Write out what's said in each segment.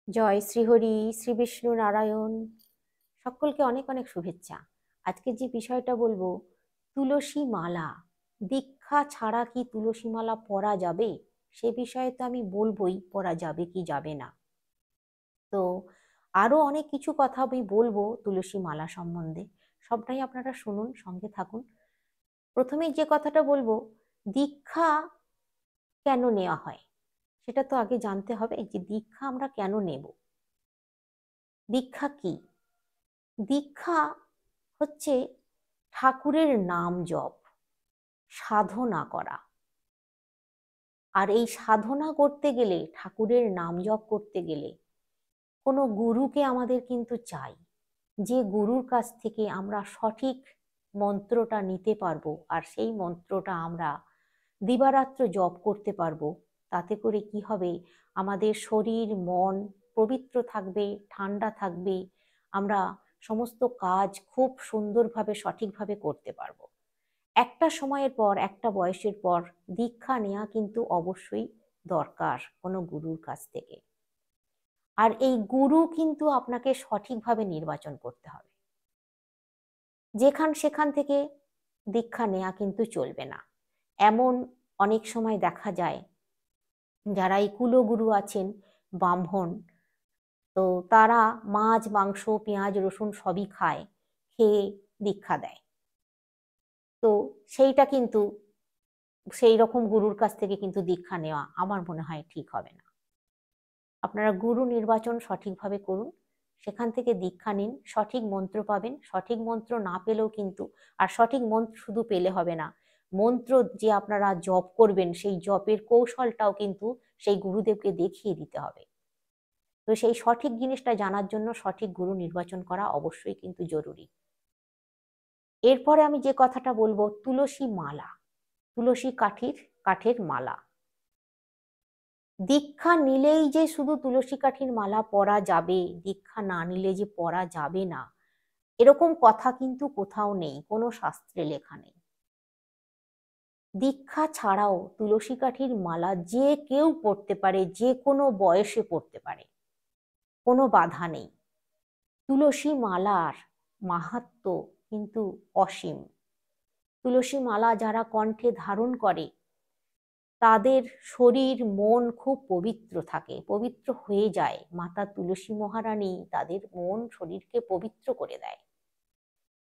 জয় শ্রীহরি, শ্রী বিষ্ণু নারায়ণ। সকলকে অনেক অনেক শুভেচ্ছা। আজকে যে বিষয়টা বলবো, তুলসী মালা। দীক্ষা ছাড়া কি তুলসী মালা পরা যাবে? সে বিষয়ে তো আমি বলবোই, পরা যাবে কি যাবে না। তো আরো অনেক কিছু কথা আমি বলবো তুলসী মালা সম্বন্ধে। সবটাই আপনারা শুনুন, সঙ্গে থাকুন। প্রথমেই যে কথাটা বলবো, দীক্ষা কেন নেওয়া হয় সেটা তো আগে জানতে হবে, যে দীক্ষা আমরা কেন নেব। দীক্ষা কি? দীক্ষা হচ্ছে ঠাকুরের নাম জপ, সাধনা করা। আর এই সাধনা করতে গেলে, ঠাকুরের নাম জপ করতে গেলে কোনো গুরুকে আমাদের কিন্তু চাই, যে গুরুর কাছ থেকে আমরা সঠিক মন্ত্রটা নিতে পারবো, আর সেই মন্ত্রটা আমরা দিবারাত্র জপ করতে পারবো। তাতে করে কি হবে, আমাদের শরীর মন পবিত্র থাকবে, ঠান্ডা থাকবে। আমরা সমস্ত কাজ খুব সুন্দরভাবে সঠিকভাবে করতে পারবো। একটা সময়ের পর, একটা বয়সের পর দীক্ষা নেওয়া কিন্তু অবশ্যই দরকার কোনো গুরুর কাছ থেকে। আর এই গুরু কিন্তু আপনাকে সঠিকভাবে নির্বাচন করতে হবে। যেখান সেখান থেকে দীক্ষা নেওয়া কিন্তু চলবে না। এমন অনেক সময় দেখা যায়, যারা এই কুলগুরু আছেন, ব্রাহ্মণ, তো তারা মাছ মাংস পেঁয়াজ রসুন সবই খায়, খেয়ে দীক্ষা দেয়। তো সেইটা কিন্তু, সেই রকম গুরুর কাছ থেকে কিন্তু দীক্ষা নেওয়া আমার মনে হয় ঠিক হবে না। আপনারা গুরু নির্বাচন সঠিকভাবে করুন, সেখান থেকে দীক্ষা নিন, সঠিক মন্ত্র পাবেন। সঠিক মন্ত্র না পেলেও কিন্তু, আর সঠিক মন্ত্র শুধু পেলে হবে না, মন্ত্র যে আপনারা জপ করবেন সেই জপের কৌশলটাও কিন্তু সেই গুরুদেবকে দেখিয়ে দিতে হবে। তো সেই সঠিক জিনিসটা জানার জন্য সঠিক গুরু নির্বাচন করা অবশ্যই কিন্তু জরুরি। এরপরে আমি যে কথাটা বলবো, তুলসী মালা। তুলসী কাঠের মালা। দীক্ষা নিলেই যে শুধু তুলসী কাঠির মালা পরা যাবে, দীক্ষা না নিলে যে পরা যাবে না, এরকম কথা কিন্তু কোথাও নেই, কোনো শাস্ত্রে লেখা নেই। দীক্ষা ছাড়াও তুলসী কাঠির মালা যে কেউ পরতে পারে, যে কোনো বয়সে পরতে পারে, কোনো বাধা নেই। তুলসী মালার মাহাত্ম্য কিন্তু অসীম। তুলসী মালা যারা কণ্ঠে ধারণ করে, তাদের শরীর মন খুব পবিত্র থাকে, পবিত্র হয়ে যায়। মাতা তুলসী মহারানী তাদের মন শরীরকে পবিত্র করে দেয়।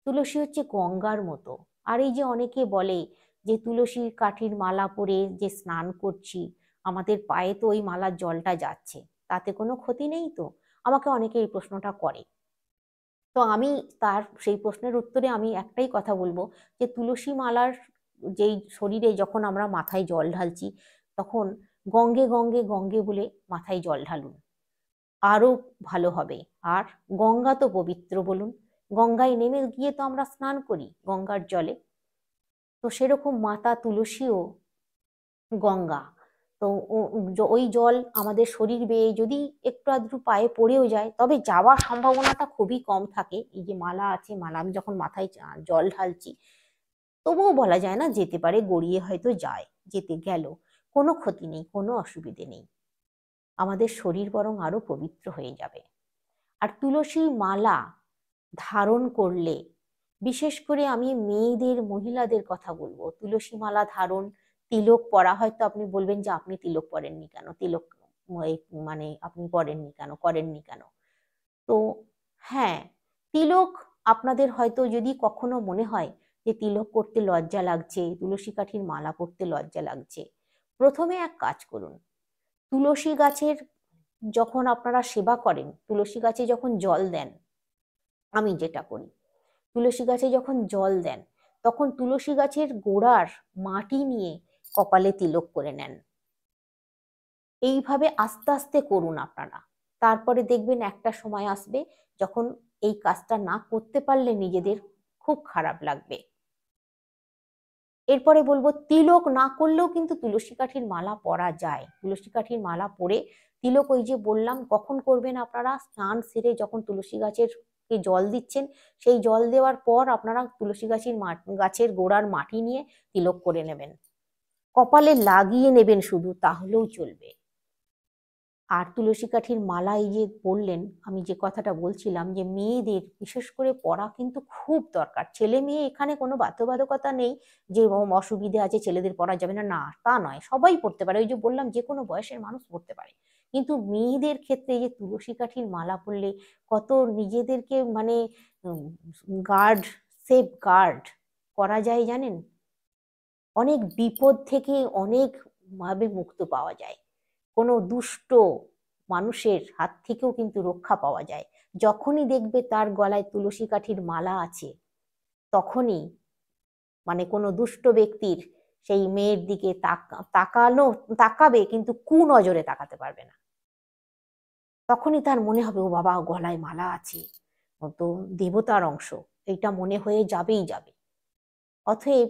তুলসী হচ্ছে গঙ্গার মতো। আর এই যে অনেকে বলে যে তুলসী কাঠির মালা পরে যে স্নান করছি, আমাদের পায়ে তো ওই মালার জলটা যাচ্ছে, তাতে কোনো ক্ষতি নেই তো? আমাকে অনেকে এই প্রশ্নটা করে। তো আমি তার সেই প্রশ্নের উত্তরে আমি একটাই কথা বলবো, যে তুলসী মালার যেই শরীরে যখন আমরা মাথায় জল ঢালছি, তখন গঙ্গে গঙ্গে গঙ্গে বলে মাথায় জল ঢালুন, আরো ভালো হবে। আর গঙ্গা তো পবিত্র, বলুন। গঙ্গায় নেমে গিয়ে তো আমরা স্নান করি গঙ্গার জলে। তো সেরকম মাতা তুলসীও গঙ্গা। তো ওই জল আমাদের শরীর বেয়ে যদি একটু আধটু পায়ে পড়েও যায়, তবে যাওয়ার সম্ভাবনাটা খুবই কম থাকে। এই যে মালা আছে, মালা আমি যখন মাথায় জল ঢালছি, তবুও বলা যায় না, যেতে পারে, গড়িয়ে হয়তো যায়, যেতে গেল, কোনো ক্ষতি নেই, কোনো অসুবিধে নেই। আমাদের শরীর বরং আরো পবিত্র হয়ে যাবে। আর তুলসী মালা ধারণ করলে, বিশেষ করে আমি মেয়েদের, মহিলাদের কথা বলবো, তুলসী মালা ধারণ, তিলক পরা। হয়তো আপনি বলবেন যে আপনি তিলক পরেননি কেন, তিলক মানে আপনি পরেননি কেন, করেননি কেন? তো হ্যাঁ, তিলক আপনাদের হয়তো যদি কখনো মনে হয় যে তিলক করতে লজ্জা লাগছে, তুলসী কাঠির মালা পরতে লজ্জা লাগছে, প্রথমে এক কাজ করুন। তুলসী গাছের যখন আপনারা সেবা করেন, তুলসী গাছে যখন জল দেন, আমি যেটা করি, তুলসী গাছে যখন জল দেন, তখন তুলসী গাছের গোড়ার মাটি নিয়ে কপালে তিলক করে নেন। এইভাবে আস্তে আস্তে করুন আপনারা। তারপরে দেখবেন একটা সময় আসবে যখন এই কাজটা না করতে পারলে নিজেদের খুব খারাপ লাগবে। এরপরে বলবো, তিলক না করলেও কিন্তু তুলসী কাঠির মালা পরা যায়। তুলসী কাঠির মালা পরে তিলক, ওই যে বললাম, কখন করবেন আপনারা? স্নান সেরে যখন তুলসী গাছের কে জল দিচ্ছেন, সেই জল দেওয়ার পর আপনারা তুলসী গাছের গোড়ার মাটি নিয়ে তিলক করে নেবেন, কপালে লাগিয়ে নেবেন শুধু, তাহলেও চলবে। আর তুলসী কাঠির মালা এই যে বললেন, আমি যে কথাটা বলছিলাম যে মেয়েদের বিশেষ করে পরা কিন্তু খুব দরকার। ছেলে মেয়ে এখানে কোনো বাধ্যবাধকতা নেই যে অসুবিধে আছে ছেলেদের পরা যাবে না, না তা নয়, সবাই পড়তে পারে। ওই যে বললাম যে কোনো বয়সের মানুষ পড়তে পারে। কিন্তু মেয়েদের ক্ষেত্রে এই যে তুলসী কাঠির মালা পরলে কত নিজেদেরকে মানে গার্ড, সেফ গার্ড করা যায় জানেন। অনেক বিপদ থেকে অনেক ভাবে মুক্ত পাওয়া যায়, কোনো দুষ্ট মানুষের হাত থেকেও কিন্তু রক্ষা পাওয়া যায়। যখনই দেখবে তার গলায় তুলসী কাঠির মালা আছে, তখনই মানে কোনো দুষ্ট ব্যক্তির সেই মেয়ের দিকে তাকাবে কিন্তু কুনজরে তাকাতে পারবে না। তখনই তার মনে হবে ও বাবা গলায় মালা আছে, ও তো দেবতার অংশ, এইটা মনে হয়ে যাবেই যাবে। অতএব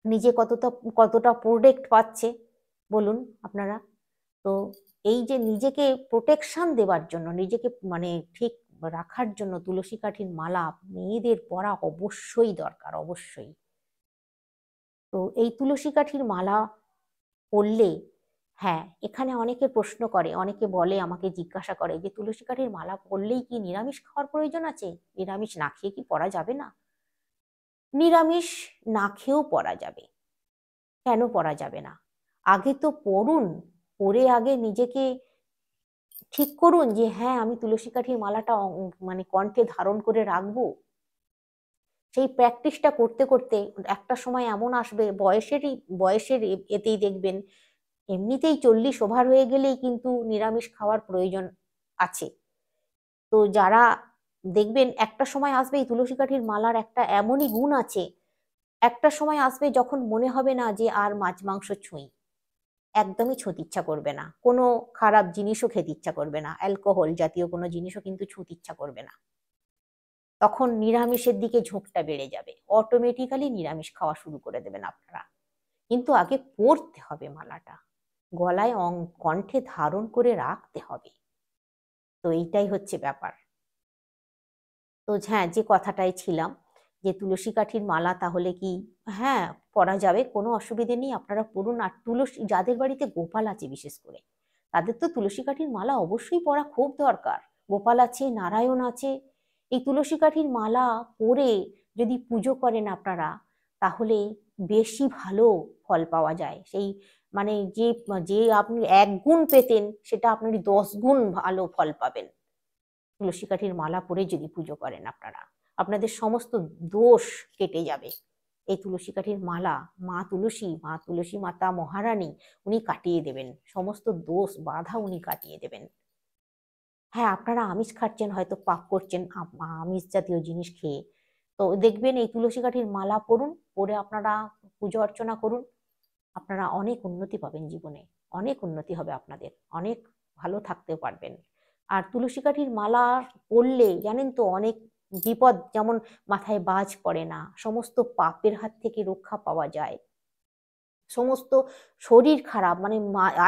নিজে কতটা কতটা প্রোটেক্ট পাচ্ছে বলুন আপনারা। তো এই যে নিজেকে প্রোটেকশন দেওয়ার জন্য, নিজেকে মানে ঠিক রাখার জন্য তুলসী কাঠির মালা মেয়েদের পরা অবশ্যই দরকার, অবশ্যই। তো এই তুলসী কাঠির মালা পরলে, হ্যাঁ এখানে অনেকে প্রশ্ন করে, অনেকে বলে, আমাকে জিজ্ঞাসা করে যে তুলসী কাঠির মালা পরলেই কি নিরামিষ খাওয়ার প্রয়োজন আছে? নিরামিষ না খেয়ে কি পরা যাবে না? নিরামিষ না খেয়েও পরা যাবে। কেন পরা যাবে না? আগে তো পড়ুন, পরে আগে নিজেকে ঠিক করুন যে হ্যাঁ আমি তুলসী কাঠির মালাটা মানে কণ্ঠে ধারণ করে রাখবো। সেই প্র্যাকটিসটা করতে করতে একটা সময় এমন আসবে, বয়সের এতেই দেখবেন এমনিতেই 40 ওভার হয়ে গেলেই কিন্তু নিরামিষ খাওয়ার প্রয়োজন আছে। তো যারা দেখবেন একটা সময় আসবে, এই তুলসী কাঠির মালার একটা এমনই গুণ আছে, একটা সময় আসবে যখন মনে হবে না যে আর মাছ মাংস ছুঁই, একদমই ছুঁতে ইচ্ছা করবে না, কোনো খারাপ জিনিসও খেতে ইচ্ছা করবে না, অ্যালকোহল জাতীয় কোনো জিনিসও কিন্তু ছুঁতে ইচ্ছা করবে না। তখন নিরামিষের দিকে ঝোঁকটা বেড়ে যাবে, অটোমেটিক্যালি নিরামিষ খাওয়া শুরু করে দেবেন আপনারা। কিন্তু আগে পরতে হবে মালাটা, গলায় কণ্ঠে ধারণ করে রাখতে হবে। তো এইটাই হচ্ছে ব্যাপার। তো হ্যাঁ, যে কথাটাই ছিলাম যে তুলসী কাঠির মালা তাহলে কি হ্যাঁ পরা যাবে, কোনো অসুবিধে নেই, আপনারা পরুন। আর তুলসী, যাদের বাড়িতে গোপাল আছে বিশেষ করে, তাদের তো তুলসী কাঠির মালা অবশ্যই পরা খুব দরকার। গোপাল আছে, নারায়ণ আছে, এই তুলসী কাঠির মালা পরে যদি পুজো করেন আপনারা, তাহলে বেশি ভালো ফল পাওয়া যায়। সেই মানে যে যে আপনি 1 গুণ পেতেন সেটা আপনি 10 গুণ ভালো ফল পাবেন তুলসী কাঠির মালা পরে যদি পুজো করেন আপনারা। আপনাদের সমস্ত দোষ কেটে যাবে। এই তুলসী কাঠির মালা, মা তুলসী মাতা মহারানী উনি কাটিয়ে দেবেন, সমস্ত দোষ বাধা উনি কাটিয়ে দেবেন। হ্যাঁ আপনারা আমিষ খাচ্ছেন, হয়তো পাপ করছেন আমিষ জাতীয় জিনিস খেয়ে, তো দেখবেন এই তুলসী কাঠির মালা পরুন, পরে আপনারা পুজো অর্চনা করুন, আপনারা অনেক উন্নতি পাবেন জীবনে, অনেক উন্নতি হবে আপনাদের, অনেক ভালো থাকতে পারবেন। আর তুলসী কাঠির মালা পরলে জানেন তো অনেক বিপদ, যেমন মাথায় বাজ পড়ে না, সমস্ত পাপের হাত থেকে রক্ষা পাওয়া যায়, সমস্ত শরীর খারাপ মানে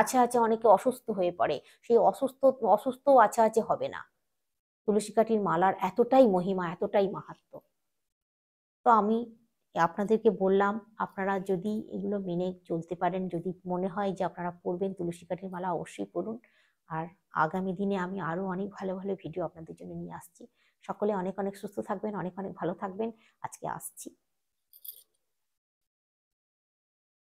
আছে আছে অনেকে অসুস্থ হয়ে পড়ে, সেই অসুস্থ আছে আছে হবে না। তুলসী কাঠির মালার এতটাই মহিমা, এতটাই মাহাত্ম্য। তো আমি আপনাদেরকে বললাম, আপনারা যদি এগুলো মেনে চলতে পারেন, যদি মনে হয় যে আপনারা পরবেন তুলসী কাঠির মালা, অবশ্যই পরুন। আর আগামী দিনে আমি আরো অনেক ভালো ভালো ভিডিও আপনাদের জন্য নিয়ে আসছি। সকলে অনেক অনেক সুস্থ থাকবেন, অনেক অনেক ভালো থাকবেন। আজকে আসছি।